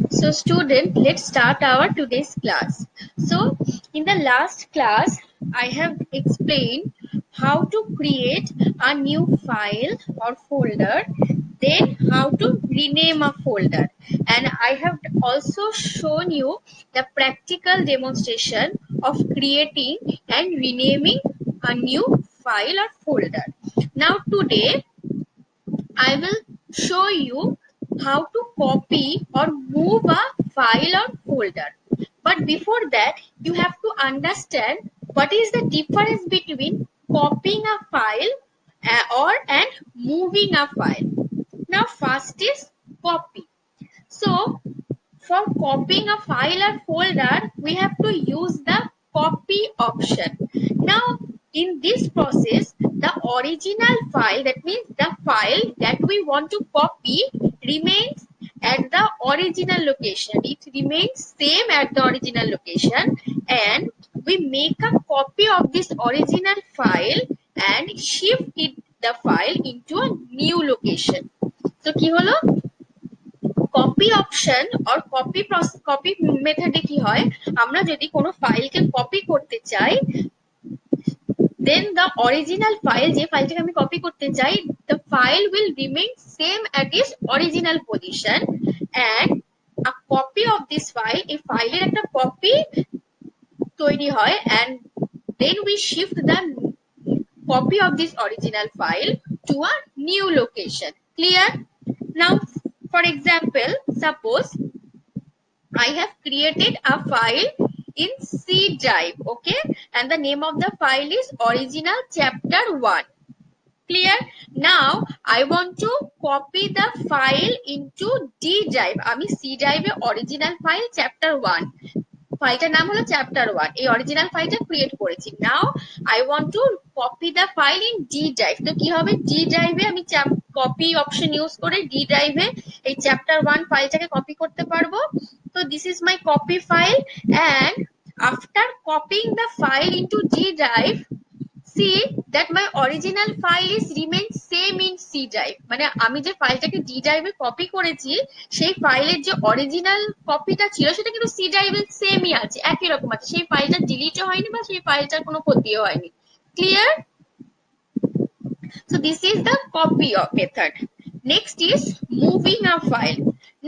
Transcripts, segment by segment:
So student, let's start our today's class. So in the last class, I have explained how to create a new file or folder, then how to rename a folder. And I have also shown you the practical demonstration of creating and renaming a new file or folder. Now today, I will show you how to copy or move a file or folder. But before that, you have to understand what is the difference between copying a file or and moving a file. Now, first is copy. So, for copying a file or folder, we have to use the copy option. Now, in this process, the original file, that means the file that we want to copy, remains at the original location. It remains same at the original location, and we make a copy of this original file and shift the file into a new location. So, কি হলো? Copy option or copy মেথডে কি হয়, আমরা যদি কোনো ফাইলকে copy করতে চাই, then the original file, যে ফাইলটাকে আমি কপি করতে চাই, the file will remain same at its original position, and a copy of this file, এই ফাইলের একটা কপি তৈরি হয়, and then we shift the copy of this original file to a new location. Clear? Now, for example, suppose I have created a file in C drive, okay, and the name of the file is original chapter 1. Clear? Now I want to copy the file into D drive. আমি C drive এ original file chapter 1, ফাইলটার নাম হলো chapter 1, এই original ফাইলটা create করেছি। Now I want to copy the file in D drive. তো কি হবে, D ড্রাইভে আমি কপি অপশন ইউজ করে ডি ড্রাইভে এই চ্যাপ্টার 1 ফাইলটাকে কপি করতে পারবো। তো this is my copy file, and after copying the file into D drive, see that my original file is remain same in C drive, মানে আমি যে ফাইলটাকে D ড্রাইভে কপি করেছি সেই ফাইলের যে অরিজিনাল কপিটা ছিল সেটা কিন্তু C ড্রাইভে সেমই আছে, একই রকম আছে, সেই ফাইলটা ডিলিটও হয়নি বা সেই ফাইলটার কোনো ক্ষতিও হয়নি। Clear? So this is the copy method. Next is moving a file.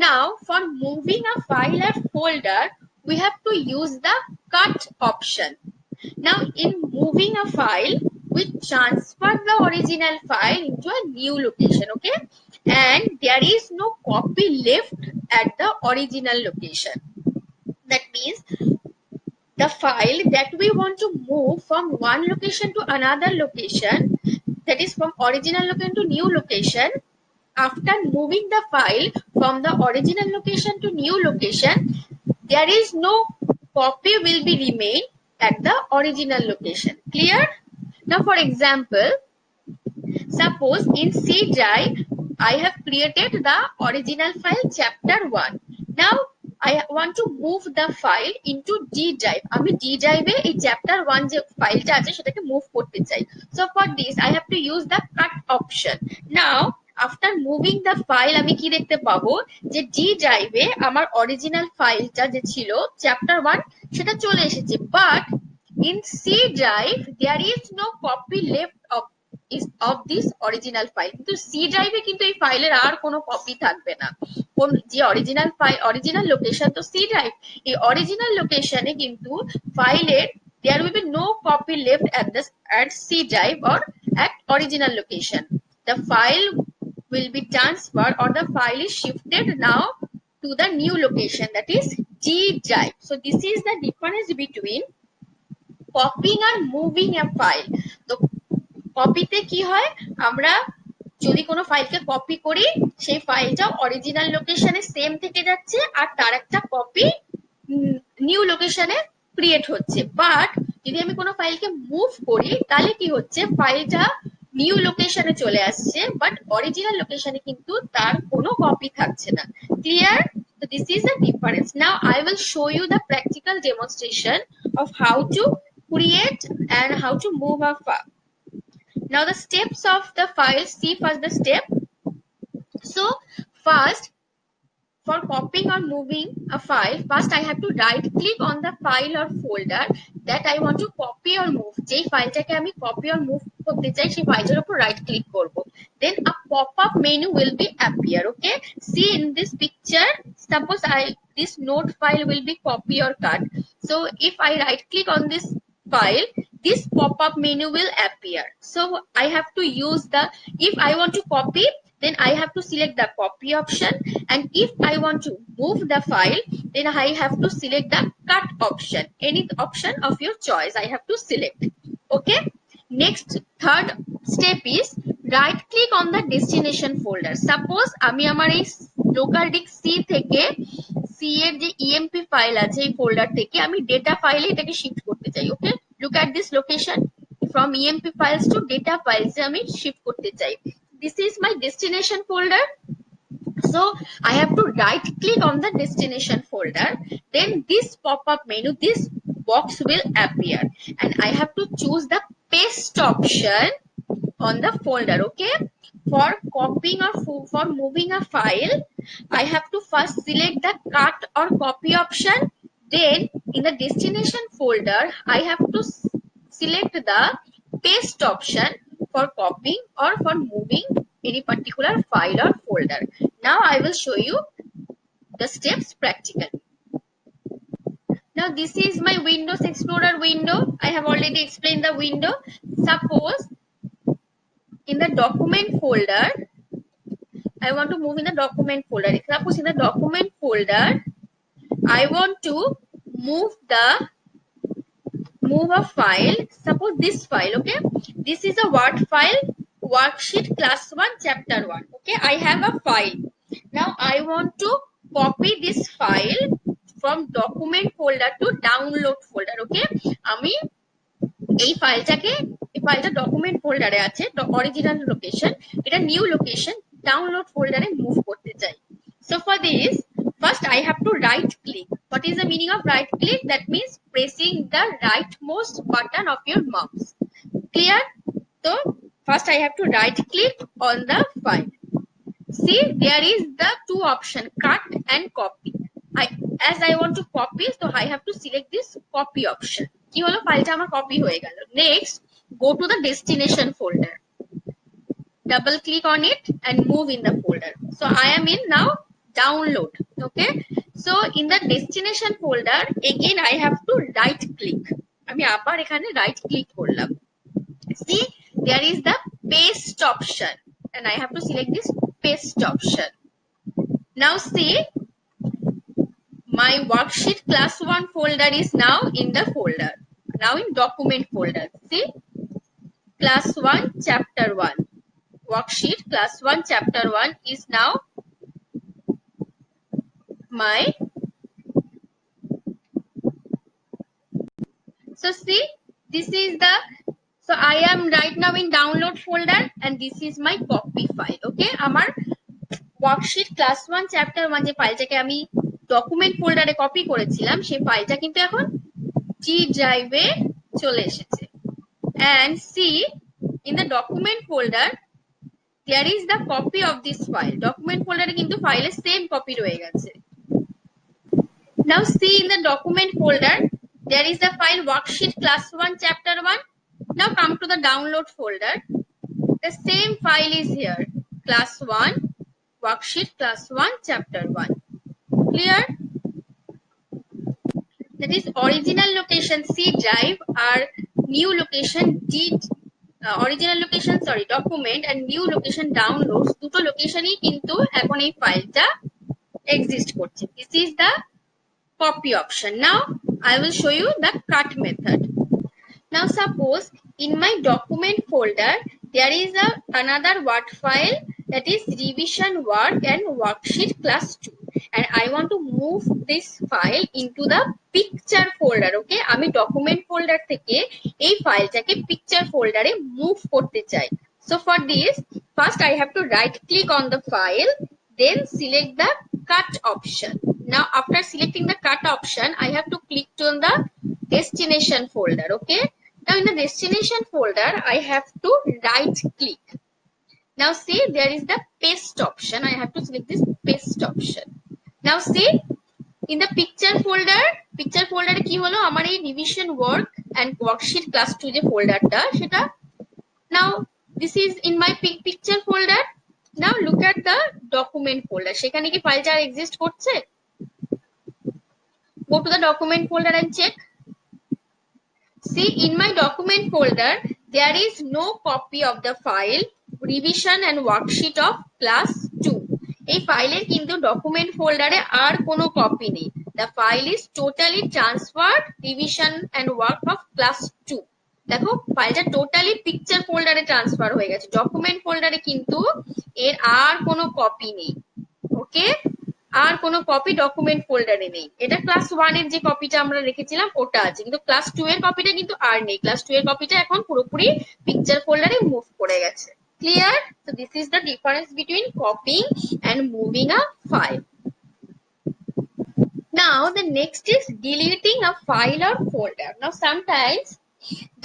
Now for moving a file or folder, we have to use the cut option. Now in moving a file, we transfer the original file into a new location, okay, and there is no copy left at the original location. That means the file that we want to move from one location to another location, that is from original location to new location, after moving the file from the original location to new location, there is no copy will be remain at the original location. Clear? Now for example, suppose in C drive, I have created the original file chapter 1. Now I want to move the file into D drive. আমি D drive এ এই chapter 1 যে ফাইলটা আছে সেটাকে move করতে চাই। So for this I have to use the cut option. Now after moving the file, আমি কি দেখতে পাবো যে D drive এ আমার অরিজিনাল ফাইলটা যে ছিল chapter 1 সেটা চলে এসেছে, but in C drive there is no copy left of this original file. কিন্তু সি ড্রাইভে কিন্তু এই ফাইলের আর কোনো কপি থাকবে না। কোন যে অরিজিনাল ফাইল, অরিজিনাল লোকেশন তো সি ড্রাইভ, এই অরিজিনাল লোকেশনে কিন্তু ফাইলের there will be no copy left at C drive or at original location. The file will be transferred or the file is shifted now to the new location, that is G drive. So this is the difference between copying and moving a file. তো কপিতে কি হয়, আমরা যদি কোনো ফাইলকে copy করি সেই ফাইলটা অরিজিনাল লোকেশনে সেম থেকে যাচ্ছে আর তার একটা কপি নিউ লোকেশনে ক্রিয়েট হচ্ছে। বাট যদি আমি কোনো ফাইলকে মুভ করি তাহলে কি হচ্ছে, ফাইলটা নিউ লোকেশনে চলে আসছে বাট অরিজিনাল লোকেশনে কিন্তু তার কোনো কপি থাকছে না। Clear? So this is the difference. Now I will show you the practical demonstration of how to create and how to move a file. Now the steps of the file, see first the step. So first for copying or moving a file, first I have to right click on the file or folder that I want to copy or move. যেই ফাইলটাকে আমি copy or move করতে চাই সেই ফাইলটার উপর right click করব. Then a pop-up menu will be appear. Okay, see in this picture, suppose this note file will be copy or cut. So if I right click on this file, this pop-up menu will appear. So I have to use the, if I want to copy, then I have to select the copy option, and if I want to move the file, then I have to select the cut option. Any option of your choice I have to select. Okay, next third step is right click on the destination folder. Suppose আমি আমার এই local disk C থেকে C এর যে EMP file আছে এই folder থেকে আমি ডেটা ফাইলে এটাকে শিফট করতে চাই। ওকে, look at this location, from emp files to data files এ আমি শিফট করতে চাই। This is my destination folder. So I have to right click on the destination folder, then this pop-up menu, this box will appear, and I have to choose the paste option on the folder. Okay, for copying or for moving a file, I have to first select the cut or copy option, then in the destination folder I have to select the paste option for copying or for moving any particular file or folder. Now I will show you the steps practically. Now this is my Windows Explorer window. I have already explained the window. Suppose in the document folder, I want to move in the document folder. Suppose in the document folder, I want to move a file. Suppose this file. Okay, this is a Word file, worksheet class 1 chapter 1. Okay, I have a file. Now I want to copy this file from document folder to download folder. Okay, আমি এই ফাইলটা document ফোল্ডারে আছে, original location, এটা new location download ফোল্ডারে move করতে চাই। So for this, first I have to right click. What is the meaning of right click? That means pressing the rightmost button of your mouse. Clear? So first I have to right click on the file. See, there is the two option, cut and copy. As I want to copy, so I have to select this copy option. কি হলো, ফাইলটা আমার copy হয়ে গেল। Next, go to the destination folder. Double click on it and move in the folder. So I am in now download. Okay, so in the destination folder again I have to right click. আমি আবার এখানে right click করলাম। See, there is the paste option, and I have to select this paste option. Now see, my worksheet class 1 folder is now in the folder, now in document folder. See, class 1 chapter 1, worksheet class 1 chapter 1 is now my, so see, this is the, so I am right now in download folder, and this is my copy file. Okay, আমার worksheet class 1 chapter 1 যে ফাইলটাকে আমি document ফোল্ডারে copy করেছিলাম সেই ফাইলটা কিন্তু এখন জি ড্রাইভে চলে এসেছে। And see, in the document folder there is the copy of this file. Document folder কিন্তু ফাইলের সেম কপি রয়ে গেছে। Now see, in the document folder there is the file worksheet class 1 chapter 1. Now come to the download folder. The same file is here, class 1 worksheet class 1 chapter 1. Clear? That is original location C drive, or new location D, original location sorry document, and new location downloads, দুটো লোকেশনই কিন্তু এখন এই ফাইলটা exist করছে। This is the copy option. Now I will show you the cut method. Now suppose in my document folder there is another Word file, that is revision work and worksheet class 2, and I want to move this file into the picture folder. Okay, আমি document folder থেকে এই ফাইলটাকে picture folder এ move করতে চাই। So for this, first I have to right click on the file, then select the cut option. Now after selecting the cut option, I have to click on the destination folder. Okay, now in the destination folder I have to right click. Now see, there is the paste option. I have to select this paste option. Now see, in the picture folder কি হলো আমার এই revision work and worksheet class 2 যে ফোল্ডারটা সেটা now this is in my picture folder. Now look at the document folder, সেখানে কি ফাইলটা exist করছে? Go to the document folder and check. See, in my document folder there is no copy of the file revision and worksheet of class 2. এই ফাইলের কিন্তু document ফোল্ডারে আর কোনো copy নেই। The file is totally transferred revision and work of class 2. দেখো ফাইলটা totally picture ফোল্ডারে transfer হয়ে গেছে, ডকুমেন্ট ফোল্ডারে কিন্তু এর আর কোনো কপি নেই। ওকে, আর কোনো কপি ডকুমেন্ট ফোল্ডারে নেই। এটা ক্লাস 1 এর যে কপিটা আমরা রেখেছিলাম ওটা আছে, কিন্তু ক্লাস 2 এর কপিটা কিন্তু আর নেই। ক্লাস 2 এর কপিটা এখন পুরোপুরি পিকচার ফোল্ডারে মুভ করে গেছে। Clear? So this is the difference between copying and moving a file. Now the next is deleting a file or folder. Now sometimes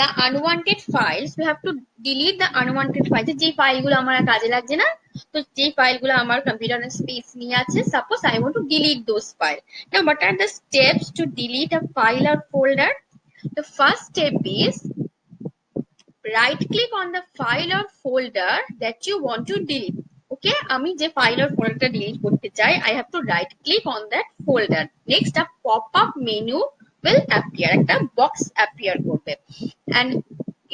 the unwanted files, we have to delete the unwanted files. যে ফাইলগুলো আমার কাজে লাগছে না, তো যে ফাইলগুলো আমার কম্পিউটারে স্পেস নিয়ে আছে, suppose I want to delete those files. Now what are the steps to delete a file or folder? The first step is right click on the file or folder that you want to delete. Okay, আমি যে file or folder delete করতে চাই, I have to right click on that folder. Next a pop up menu will appear, একটা box appear করবে, and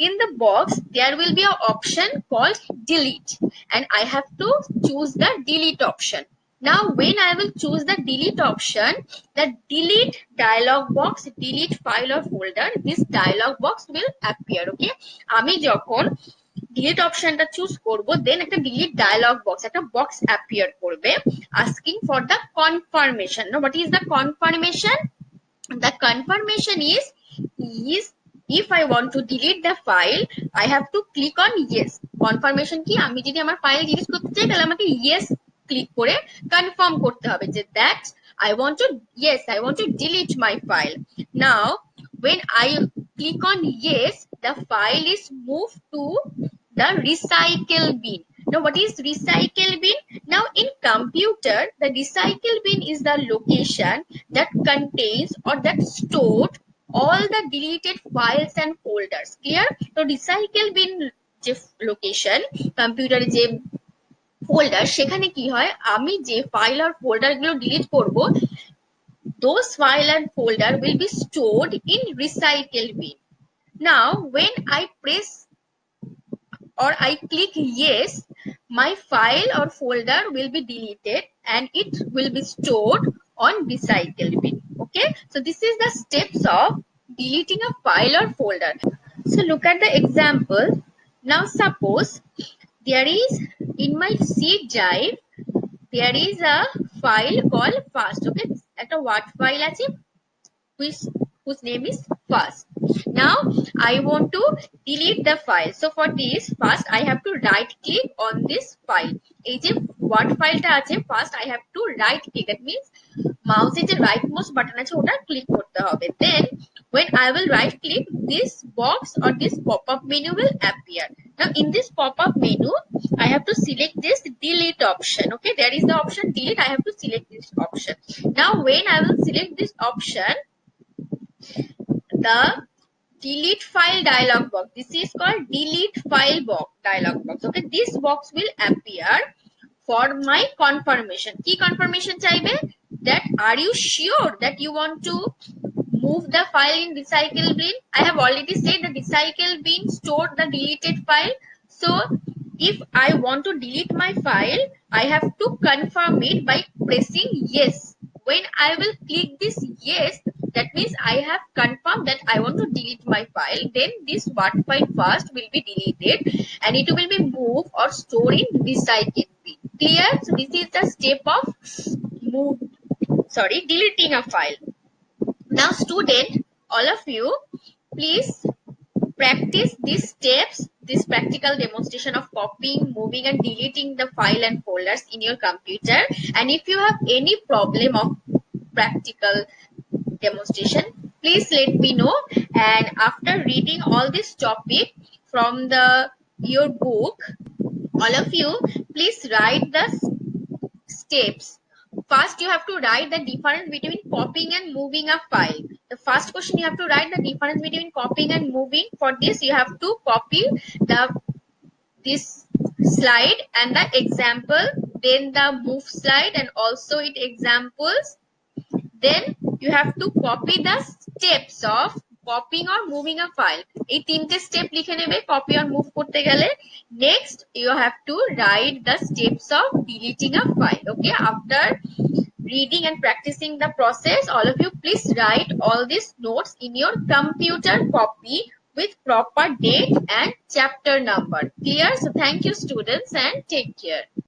in the box there will be an option called delete, and I have to choose the delete option. Now when I will choose the delete option, the delete dialog box, delete file or folder, this dialog box will appear. Okay, আমি যখন delete optionটা choose করব, then একটা delete dialog box, একটা box appear করবে asking for the confirmation. Now what is the confirmation? The confirmation is if I want to delete the file, I have to click on yes. Confirmation কি, আমি যদি আমার file delete করতে চাই তাহলে আমাকে yes ক্লিক করে কনফার্ম করতে হবে যে that I want to delete my file. Now when I click on yes, the file is moved to the recycle bin. Now what is recycle bin? Now in computer, the recycle bin is the location that contains or that stored all the deleted files and folders. Clear? So recycle bin যে location কম্পিউটারে যে folder, সেখানে কি হয়, আমি যে file আর folder গুলো delete করব, those file and folder will be stored in recycle bin. Now when I press or I click yes, my file or folder will be deleted and it will be stored on recycle bin. Okay, so this is the steps of deleting a file or folder. So look at the example. Now suppose there is in my C drive there is a file called fast. Okay, একটা word file আছে whose name is first. Now I want to delete the file. So for this, first I have to right click on this file. এই যে word file টা আছে, first I have to right click. That means mouse এর যে right mouse button আছে ওটা click করতে হবে. Then when I will right click, this box or this pop up menu will appear. Now in this pop up menu, I have to select this delete option. Okay, there is the option delete. I have to select this option. Now when I will select this option, the delete file dialog box, this is called delete file box dialog box. Okay, this box will appear for my confirmation. Key confirmation চাইবে that are you sure that you want to move the file in recycle bin? I have already said the recycle bin stored the deleted file. So if I want to delete my file, I have to confirm it by pressing yes. When I will click this yes, that means I have confirmed that I want to delete my file. Then this word file first will be deleted and it will be moved or stored in recycle bin. Clear? So this is the step of deleting a file. Now student, all of you, please practice these steps, this practical demonstration of copying, moving and deleting the file and folders in your computer. And if you have any problem of practical demonstration, please let me know. And after reading all this topic from your book, all of you please write the steps first you have to write the difference between copying and moving a file. The first question you have to write the difference between copying and moving. For this you have to copy the this slide and the example, then the move slide and also it examples. Then you have to copy the steps of copying or moving a file. এই তিনটে step লিখে নেবে copy আর move করতে গেলে। Next you have to write the steps of deleting a file. Okay, after reading and practicing the process, all of you please write all these notes in your computer copy with proper date and chapter number. Clear? So thank you students and take care.